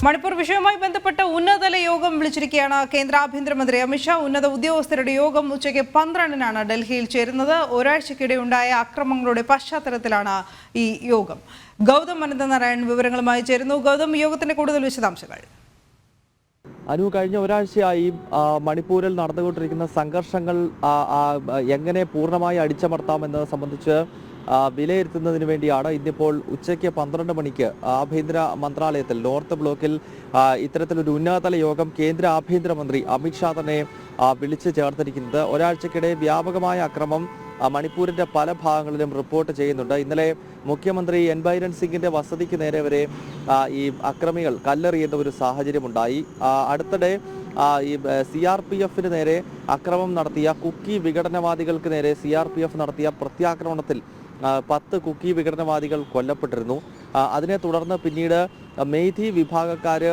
മണിപ്പൂർ വിഷയവുമായി ബന്ധപ്പെട്ട ഉന്നതതല യോഗം വിളിച്ചിരിക്കുകയാണ് കേന്ദ്ര ആഭ്യന്തരമന്ത്രി അമിത്ഷാ. ഉന്നത ഉദ്യോഗസ്ഥരുടെ യോഗം ഉച്ചയ്ക്ക് 12-നാണ് ഡൽഹിയിൽ ചേരുന്നത്. ഒരാഴ്ചക്കിടെ ഉണ്ടായ അക്രമങ്ങളുടെ പശ്ചാത്തലത്തിലാണ് ഈ യോഗം. ഗൗതം അനന്തനാരായൺ വിവരങ്ങളുമായി ചേരുന്നു. ഗൗതം, യോഗത്തിന്റെ കൂടുതൽ വിശദാംശങ്ങൾ. കഴിഞ്ഞ ഒരാഴ്ചയായി മണിപ്പൂരിൽ നടന്നുകൊണ്ടിരിക്കുന്ന സംഘർഷങ്ങൾ എങ്ങനെ പൂർണ്ണമായി അടിച്ചമർത്താമെന്നത് സംബന്ധിച്ച് വിലയിരുത്തുന്നതിന് വേണ്ടിയാണ് ഇന്നിപ്പോൾ ഉച്ചയ്ക്ക് 12 മണിക്ക് ആഭ്യന്തര മന്ത്രാലയത്തിൽ നോർത്ത് ബ്ലോക്കിൽ ഇത്തരത്തിലൊരു ഉന്നതതല യോഗം കേന്ദ്ര ആഭ്യന്തരമന്ത്രി അമിത്ഷാ തന്നെ വിളിച്ചു ചേർത്തിരിക്കുന്നത്. ഒരാഴ്ചക്കിടെ വ്യാപകമായ അക്രമം മണിപ്പൂരിന്റെ പല ഭാഗങ്ങളിലും റിപ്പോർട്ട് ചെയ്യുന്നുണ്ട്. ഇന്നലെ മുഖ്യമന്ത്രി എൻ ബൈരൻ സിംഗിന്റെ വസതിക്ക് നേരെ വരെ ഈ അക്രമികൾ കല്ലെറിയുന്ന ഒരു സാഹചര്യമുണ്ടായി. അടുത്തിടെ ഈ CRPF നേരെ അക്രമം നടത്തിയ കുക്കി വിഘടനവാദികൾക്ക് നേരെ CRPF നടത്തിയ പ്രത്യാക്രമണത്തിൽ 10 കുക്കി വിഘടനവാദികൾ കൊല്ലപ്പെട്ടിരുന്നു. അതിനെ തുടർന്ന് പിന്നീട് മെയ്തി വിഭാഗക്കാർ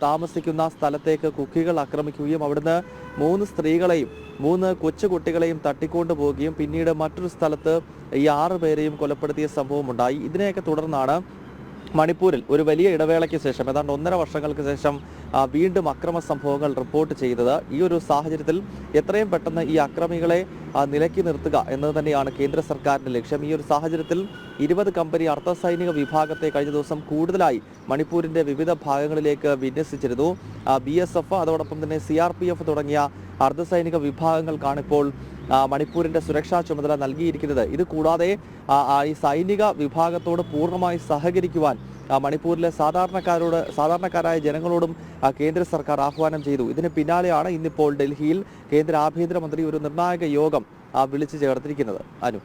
താമസിക്കുന്ന സ്ഥലത്തേക്ക് കുക്കികൾ ആക്രമിക്കുകയും അവിടുന്ന് 3 സ്ത്രീകളെയും 3 കൊച്ചുകുട്ടികളെയും തട്ടിക്കൊണ്ടു പോവുകയും പിന്നീട് മറ്റൊരു സ്ഥലത്ത് ഈ 6 പേരെയും കൊലപ്പെടുത്തിയ സംഭവമുണ്ടായി. ഇതിനെയൊക്കെ തുടർന്നാണ് മണിപ്പൂരിൽ ഒരു വലിയ ഇടവേളയ്ക്ക് ശേഷം ഏതാണ്ട് 1.5 വർഷങ്ങൾക്ക് ശേഷം വീണ്ടും അക്രമ സംഭവങ്ങൾ റിപ്പോർട്ട് ചെയ്തത്. ഈ ഒരു സാഹചര്യത്തിൽ എത്രയും പെട്ടെന്ന് ഈ അക്രമികളെ നിലയ്ക്ക് നിർത്തുക എന്നത് തന്നെയാണ് കേന്ദ്ര സർക്കാരിന്റെ ലക്ഷ്യം. ഈ ഒരു സാഹചര്യത്തിൽ 20 കമ്പനി അർദ്ധസൈനിക വിഭാഗത്തെ കഴിഞ്ഞ ദിവസം കൂടുതലായി മണിപ്പൂരിന്റെ വിവിധ ഭാഗങ്ങളിലേക്ക് വിന്യസിച്ചിരുന്നു. BSF അതോടൊപ്പം തന്നെ CRPF തുടങ്ങിയ അർദ്ധസൈനിക വിഭാഗങ്ങൾക്കാണിപ്പോൾ മണിപ്പൂരിന്റെ സുരക്ഷാ ചുമതല നൽകിയിരിക്കുന്നത്. ഇത് കൂടാതെ ഈ സൈനിക വിഭാഗത്തോട് പൂർണ്ണമായി സഹകരിക്കുവാൻ മണിപ്പൂരിലെ സാധാരണക്കാരായ ജനങ്ങളോടും കേന്ദ്ര സർക്കാർ ആഹ്വാനം ചെയ്തു. ഇതിന് പിന്നാലെയാണ് ഇന്നിപ്പോൾ ഡൽഹിയിൽ കേന്ദ്ര ആഭ്യന്തരമന്ത്രി ഒരു നിർണായക യോഗം വിളിച്ചു ചേർത്തിരിക്കുന്നത്. അനു.